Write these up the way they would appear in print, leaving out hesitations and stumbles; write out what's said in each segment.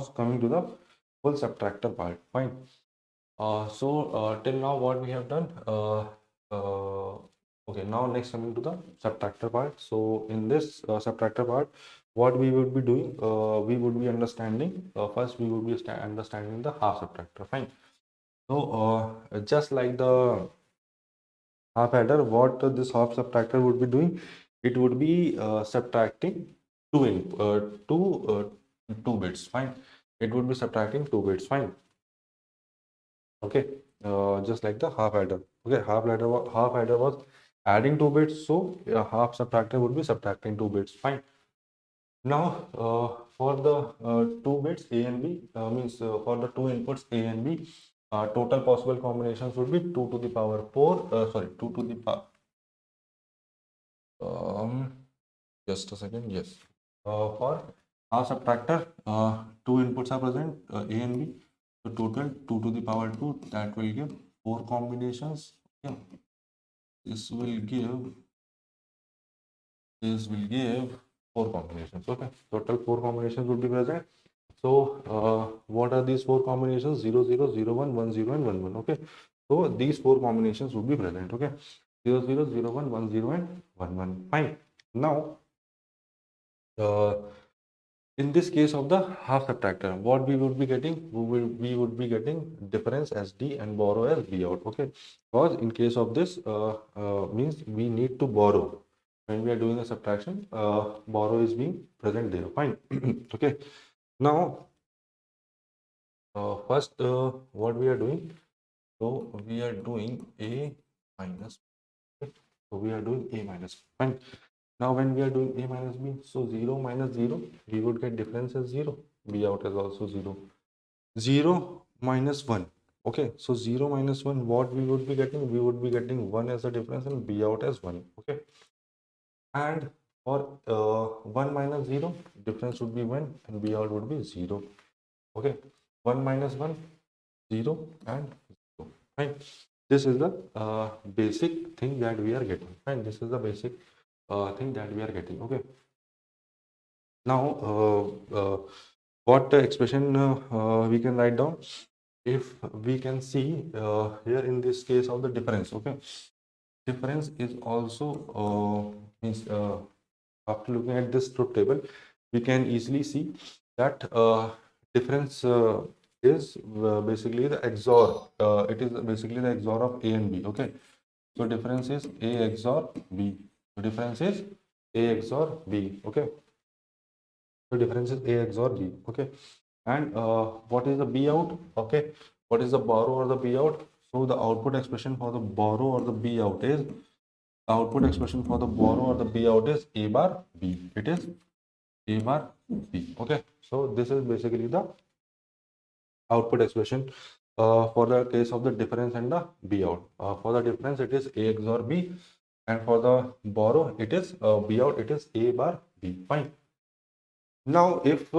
coming to the full subtractor part. Fine. Till now what we have done, okay, now next coming to the subtractor part. So in this subtractor part, what we would be doing, we would be understanding, first we would be understanding the half subtractor. Fine. So just like the half adder, what this half subtractor would be doing, it would be subtracting two bits. Fine. It would be subtracting 2 bits. Fine. Okay, just like the half adder. Okay, half adder was adding 2 bits, so half subtractor would be subtracting 2 bits. Fine. Now for the 2 bits A and B, means for the two inputs A and B, total possible combinations would be 2 to the power 4. Sorry, 2 to the power. Just a second. Yes. For half subtractor, two inputs are present, A and B. So total 2 to the power 2, that will give 4 combinations. Okay. This will give 4 combinations. Okay. Total 4 combinations would be present. So what are these 4 combinations? 0, 0, 0, 1, 1, 0, and 1, 1. Okay. So these 4 combinations would be present. Okay. 0, 0, 0, 1, 1, 0, and 1, 1. Fine. Now, in this case of the half subtractor, what we would be getting, we would be getting difference as D and borrow as B out. Okay, because in case of this means we need to borrow when we are doing a subtraction. Borrow is being present there. Fine. Okay. Now first what we are doing, so we are doing A minus. Okay. So we are doing A minus. Fine. Now when we are doing A minus B, so 0 minus 0, we would get difference as 0. B out is also 0. 0 minus 1. Okay, so 0 minus 1, what we would be getting? We would be getting 1 as a difference and B out as 1. Okay. And for 1 minus 0, difference would be 1 and B out would be 0. Okay. 1 minus 1, 0 and 0. Right. This is the basic thing that we are getting. And this is the basic thing that we are getting. Okay. Now what expression we can write down? If we can see here in this case of the difference. Okay, difference is also means after looking at this truth table, we can easily see that difference is basically the XOR. It is basically the XOR of A and B. Okay, so difference is A XOR B. So difference is A XOR B. Okay, so difference is A XOR B. Okay, and what is the B out? Okay, what is the borrow or the B out? So the output expression for the borrow or the B out is A bar B. It is A bar B. Okay, so this is basically the output expression for the case of the difference and the B out. For the difference, it is A XOR B, and for the borrow, it is B out. It is A bar B. Fine. Now, if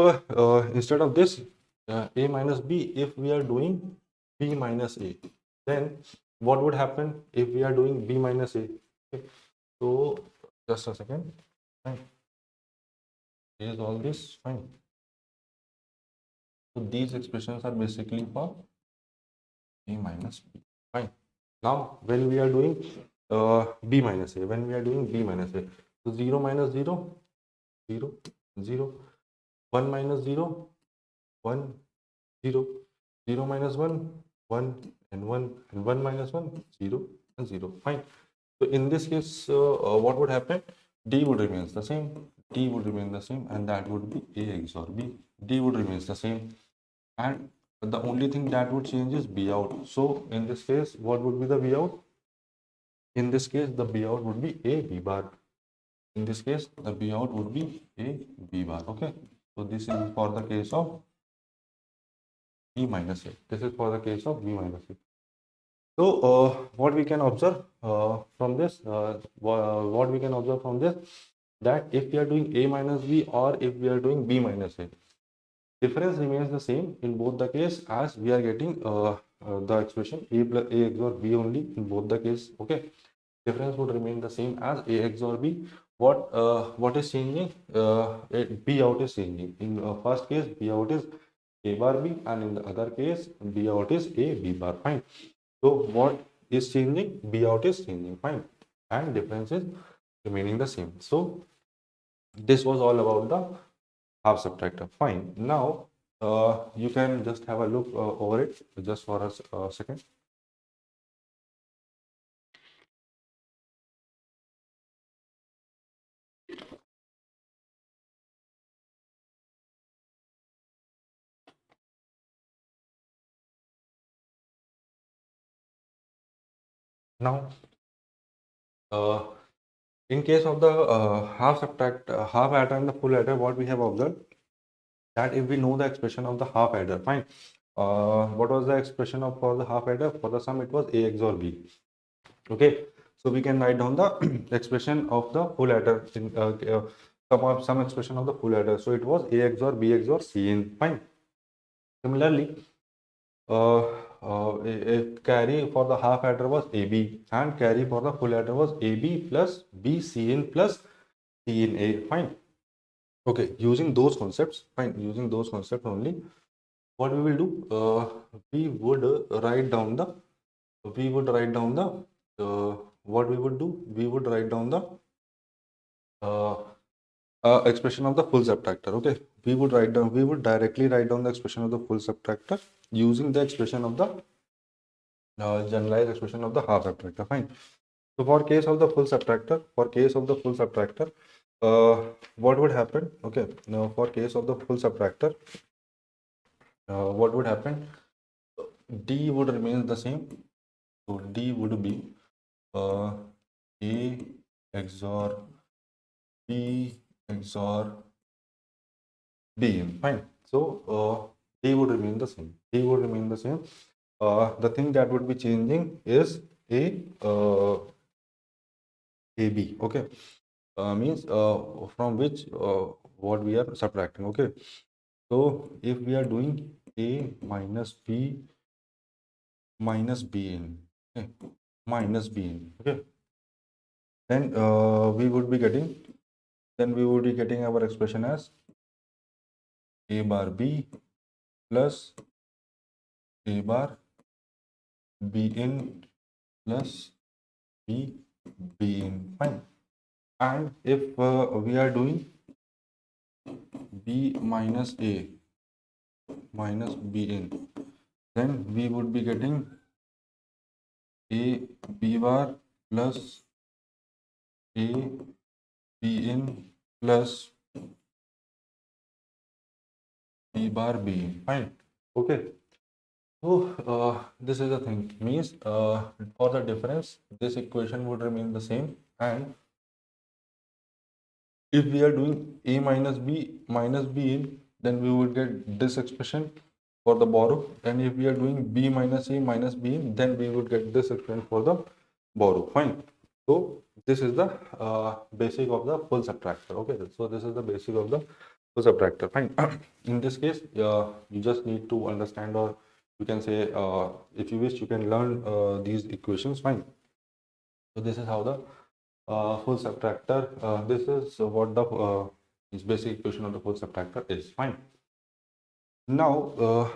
instead of this A minus B, if we are doing B minus A, then what would happen if we are doing B minus A? Okay. So just a second. Fine. Is all this fine? So these expressions are basically for A minus B. Fine. Now when we are doing B minus A, so 0 minus 0, 0, 0, 1 minus 0, 1, 0, 0 minus 1, 1 and 1, and 1 minus 1, 0 and 0. Fine. So in this case, what would happen? D would remain the same, D would remain the same, and that would be A XOR B. D would remain the same, and the only thing that would change is B out. So in this case, what would be the B out? In this case, the B out would be A B bar. In this case, the B out would be A B bar. Okay. So this is for the case of B minus A. This is for the case of B minus A. So what we can observe from this, that if we are doing A minus B or if we are doing B minus A, difference remains the same in both the case, as we are getting the expression A plus A XOR B only in both the case. Okay, difference would remain the same as A XOR B. What is changing? B out is changing. In first case, B out is A bar B, and in the other case B out is A B bar. Fine. So what is changing? B out is changing. Fine. And difference is remaining the same. So this was all about the half subtractor. Fine. Now you can just have a look over it just for a second. Now in case of the half adder and the full adder, what we have observed that if we know the expression of the half adder, fine. What was the expression of for the half adder? For the sum, it was A XOR B. Okay, so we can write down the expression of the full adder in some expression of the full adder. So it was A XOR B XOR C in. Fine. Similarly, a carry for the half adder was AB, and carry for the full adder was AB plus B C in plus C in A. Fine. Okay, using those concepts, fine. Using those concepts only, what we will do? We would write down the. We would write down the. What we would do? We would write down the expression of the full subtractor. Okay, we would write down. We would directly write down the expression of the full subtractor using the expression of the generalized expression of the half subtractor. Fine. So for case of the full subtractor, what would happen? Okay, now for case of the full subtractor, what would happen? D would remain the same. So D would be A XOR B XOR B. Fine. So D would remain the same. D would remain the same. The thing that would be changing is AB. Okay, means from which what we are subtracting. Okay, so if we are doing A minus B minus B in, okay, minus B in, okay, then we would be getting our expression as A bar B plus A bar B in plus B in. Fine. And if we are doing B minus A minus B in, then we would be getting A B bar plus A B in plus B bar B in. Fine. Okay. So this is the thing, means for the difference, this equation would remain the same, and if we are doing A minus B in, then we would get this expression for the borrow, and if we are doing B minus A minus B in, then we would get this expression for the borrow. Fine. So this is the basic of the full subtractor. Okay, so this is the basic of the full subtractor. Fine. In this case, you just need to understand, or you can say, if you wish, you can learn these equations. Fine. So this is how the full subtractor, this is what the basic equation of the full subtractor is. Fine. Now